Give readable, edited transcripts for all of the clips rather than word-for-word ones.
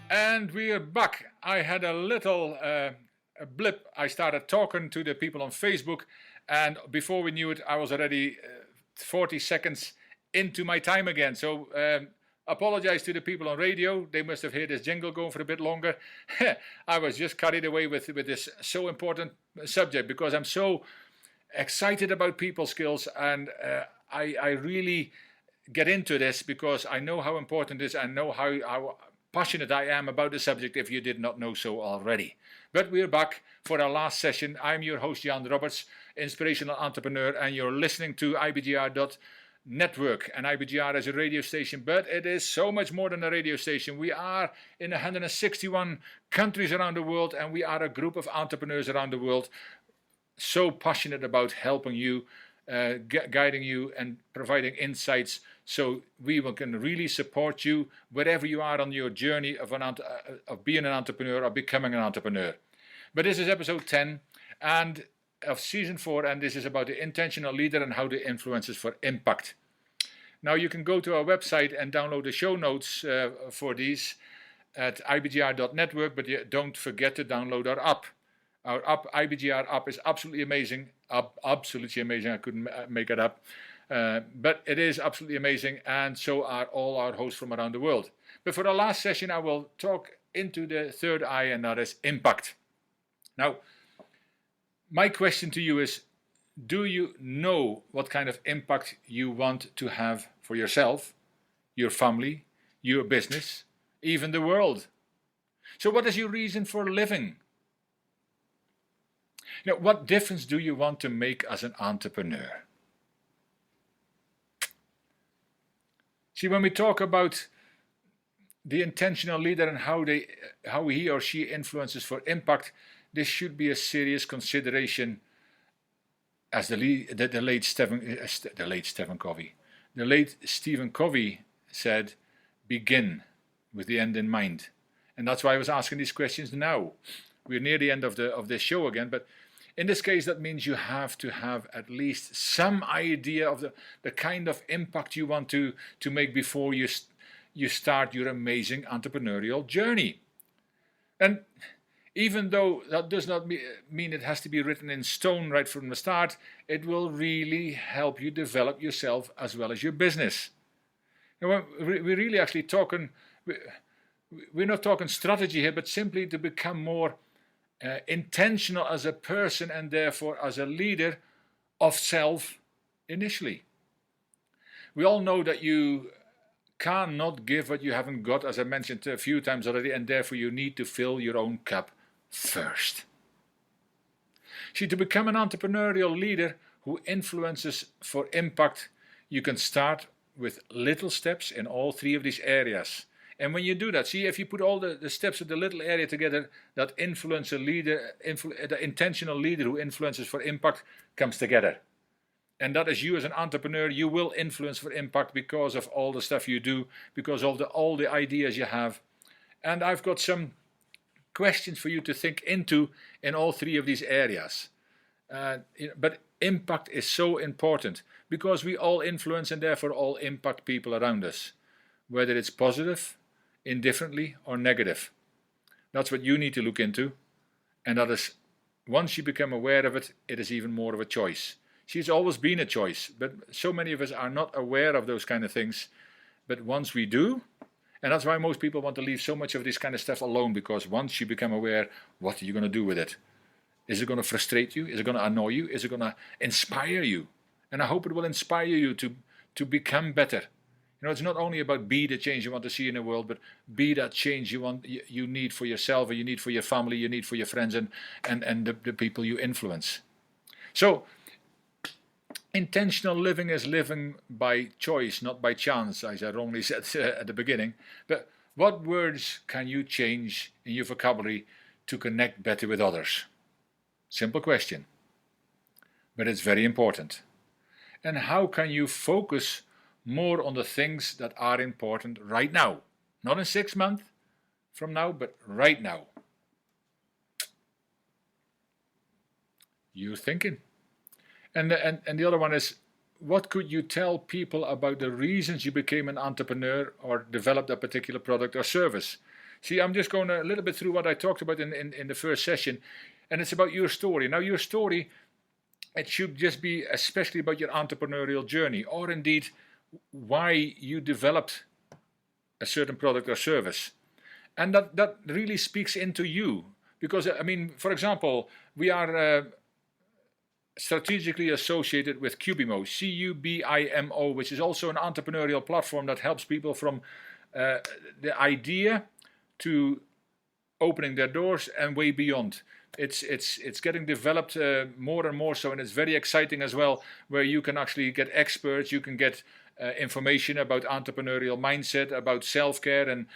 And we're back. I had a little a blip. I started talking to the people on Facebook, and before we knew it, I was already 40 seconds into my time again. So apologize to the people on radio. They must have heard this jingle going for a bit longer. I was just carried away with this so important subject because I'm so excited about people skills, and I really get into this because I know how important it is. I know how passionate I am about the subject if you did not know so already. But we're back for our last session. I'm your host, Jan Roberts, inspirational entrepreneur, and you're listening to IBGR.network. And IBGR is a radio station, but it is so much more than a radio station. We are in 161 countries around the world, and we are a group of entrepreneurs around the world so passionate about helping you, guiding you, and providing insights so we can really support you wherever you are on your journey of being an entrepreneur or becoming an entrepreneur. But this is episode 10 and of season 4, and this is about the intentional leader and how the influences for impact. Now you can go to our website and download the show notes for these at ibgr.network, but don't forget to download our app. Our app, IBGR app, is absolutely amazing. Absolutely amazing. I couldn't make it up. But it is absolutely amazing, and so are all our hosts from around the world. But for the last session, I will talk into the third I, and that is impact. Now, my question to you is, do you know what kind of impact you want to have for yourself, your family, your business, even the world? So what is your reason for living? Now, what difference do you want to make as an entrepreneur? See, when we talk about the intentional leader and how he or she influences for impact, this should be a serious consideration, as the late Stephen Covey said, begin with the end in mind. And that's why I was asking these questions now. We're near the end of this show again, but in this case, that means you have to have at least some idea of the kind of impact you want to make before you start your amazing entrepreneurial journey. And even though that does not mean it has to be written in stone right from the start, it will really help you develop yourself as well as your business. And we're really actually talking, we're not talking strategy here, but simply to become more intentional as a person and therefore as a leader of self initially. We all know that you cannot give what you haven't got, as I mentioned a few times already, and therefore you need to fill your own cup first. See, to become an entrepreneurial leader who influences for impact, you can start with little steps in all 3 of these areas. And when you do that, see, if you put all the steps of the little area together, that the intentional leader who influences for impact comes together. And that is you as an entrepreneur. You will influence for impact because of all the stuff you do, because of all the ideas you have. And I've got some questions for you to think into in all 3 of these areas. But impact is so important because we all influence and therefore all impact people around us, whether it's positive, indifferently, or negative. That's what you need to look into, and that is, once you become aware of it, it is even more of a choice. See, it's always been a choice, but so many of us are not aware of those kind of things. But once we do, and that's why most people want to leave so much of this kind of stuff alone, because once you become aware, what are you going to do with it? Is it going to frustrate you? Is it going to annoy you? Is it going to inspire you? And I hope it will inspire you to become better. You know, it's not only about be the change you want to see in the world, but be that change you need for yourself, or you need for your family, you need for your friends, and the people you influence. So, intentional living is living by choice, not by chance, as I wrongly said at the beginning. But what words can you change in your vocabulary to connect better with others? Simple question. But it's very important. And how can you focus more on the things that are important right now? Not in 6 months from now, but right now. You're thinking. And the other one is, what could you tell people about the reasons you became an entrepreneur or developed a particular product or service? See, I'm just going a little bit through what I talked about in the first session, and it's about your story. Now, your story, it should just be especially about your entrepreneurial journey, or indeed why you developed a certain product or service. And that really speaks into you. Because, I mean, for example, we are strategically associated with Cubimo, Cubimo, which is also an entrepreneurial platform that helps people from the idea to opening their doors and way beyond. It's getting developed more and more so, and it's very exciting as well, where you can actually get experts, you can get information about entrepreneurial mindset, about self-care and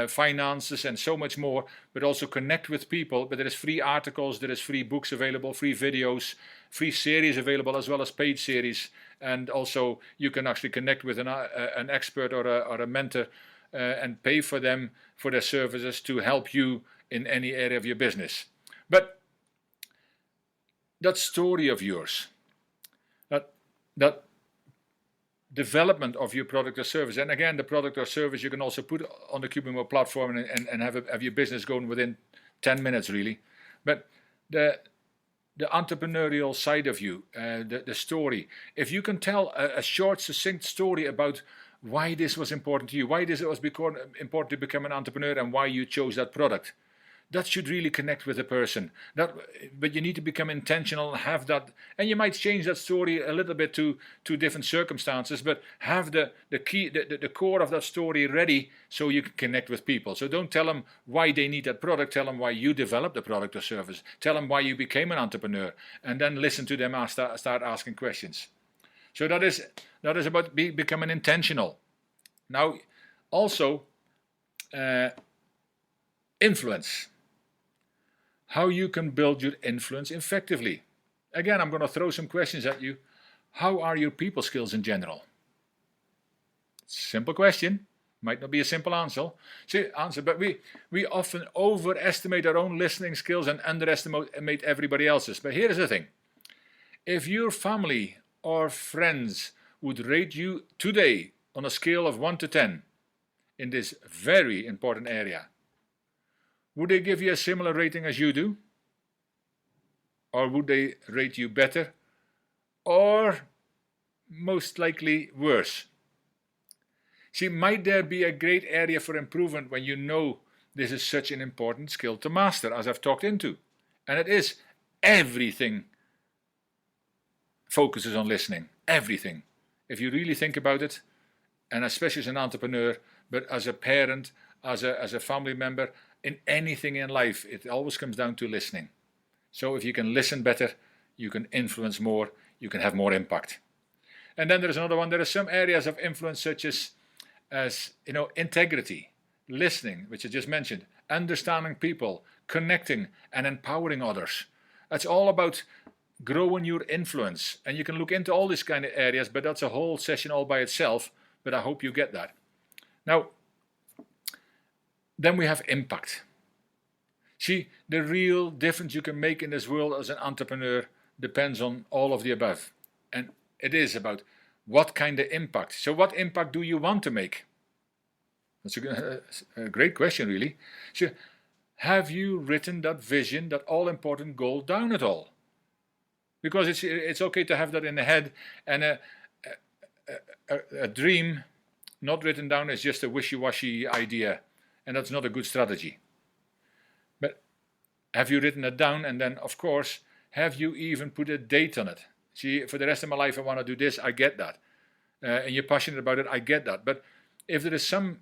finances and so much more, but also connect with people. But there is free articles, there is free books available, free videos, free series available, as well as paid series. And also you can actually connect with an expert or a mentor and pay for them for their services to help you in any area of your business. But that story of yours, that development of your product or service, and again, the product or service you can also put on the Cubimo platform and have your business going within 10 minutes really. But the entrepreneurial side of you, the story, if you can tell a short, succinct story about why this was important to you, why this was important to become an entrepreneur, and why you chose that product, that should really connect with the person. But you need to become intentional and have that, and you might change that story a little bit to different circumstances, but have the key, the core of that story ready so you can connect with people. So don't tell them why they need that product, tell them why you developed the product or service, tell them why you became an entrepreneur, and then listen to them and start asking questions. So that is about becoming intentional. Now, also, influence. How you can build your influence effectively. Again, I'm going to throw some questions at you. How are your people skills in general? Simple question. Might not be a simple answer, but we often overestimate our own listening skills and underestimate everybody else's. But here's the thing. If your family or friends would rate you today on a scale of 1 to 10 in this very important area, would they give you a similar rating as you do? Or would they rate you better? Or most likely worse? See, might there be a great area for improvement when you know this is such an important skill to master, as I've talked into? And it is. Everything focuses on listening. Everything. If you really think about it, and especially as an entrepreneur, but as a parent, as a family member, in anything in life, it always comes down to listening. So if you can listen better, you can influence more, you can have more impact. And then there's another one. There are some areas of influence such as integrity, listening, which I just mentioned, understanding people, connecting and empowering others. That's all about growing your influence. And you can look into all these kind of areas, but that's a whole session all by itself. But I hope you get that. Now, then we have impact. See, the real difference you can make in this world as an entrepreneur depends on all of the above. And it is about what kind of impact. So what impact do you want to make? That's a great question, really. So have you written that vision, that all-important goal down at all? Because it's okay to have that in the head, and a dream not written down is just a wishy-washy idea. And that's not a good strategy. But have you written it down? And then, of course, have you even put a date on it? See, for the rest of my life I want to do this, I get that. And you're passionate about it, I get that. But if there is some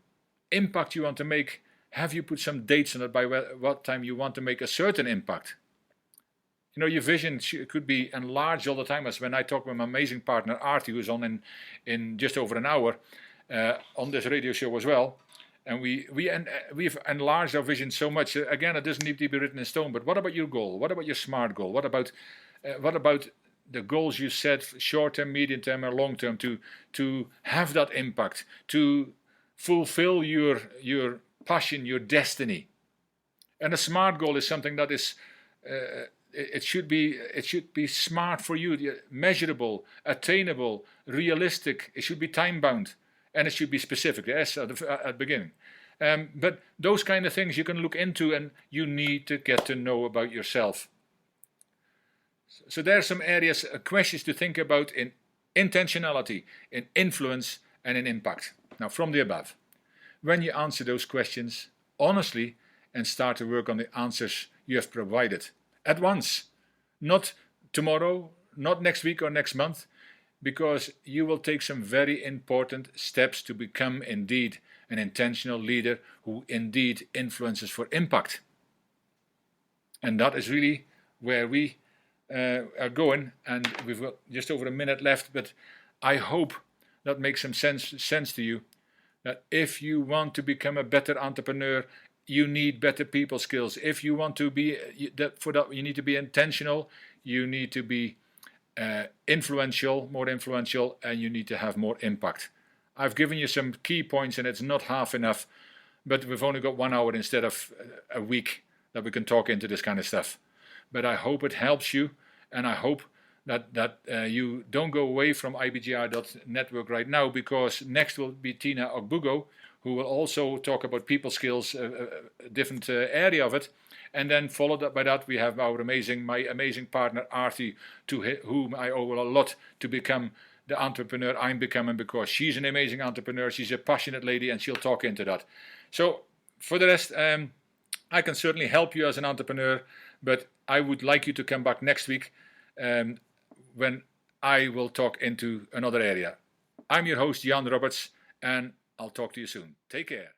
impact you want to make, have you put some dates on it by what time you want to make a certain impact? You know, your vision could be enlarged all the time. As when I talk with my amazing partner, Artie, who's on in just over an hour on this radio show as well. And we've enlarged our vision so much. Again, it doesn't need to be written in stone. But what about your goal? What about your SMART goal? What about the goals you set, short-term, medium-term, or long-term, to have that impact, to fulfill your passion, your destiny? And a SMART goal is something that is it should be smart for you, measurable, attainable, realistic. It should be time-bound. And it should be specific, yes, at the beginning. But those kind of things you can look into, and you need to get to know about yourself. So there are some areas, questions to think about in intentionality, in influence, and in impact. Now, from the above, when you answer those questions honestly and start to work on the answers you have provided at once, not tomorrow, not next week or next month, because you will take some very important steps to become indeed an intentional leader who indeed influences for impact. And that is really where we are going, and we've got just over a minute left, but I hope that makes some sense to you, that if you want to become a better entrepreneur, you need better people skills. If you want to be, for that you need to be intentional, you need to be influential, more influential, and you need to have more impact. I've given you some key points, and it's not half enough, but we've only got 1 hour instead of a week that we can talk into this kind of stuff. But I hope it helps you, and I hope that you don't go away from ibgr.network right now, because next will be Tina Ogbugo, who will also talk about people skills, a different area of it. And then followed up by that, we have my amazing partner Arti, to whom I owe a lot to become the entrepreneur I'm becoming, because she's an amazing entrepreneur, she's a passionate lady, and she'll talk into that. So for the rest, I can certainly help you as an entrepreneur, but I would like you to come back next week when I will talk into another area. I'm your host, Jan Robberts, and I'll talk to you soon. Take care.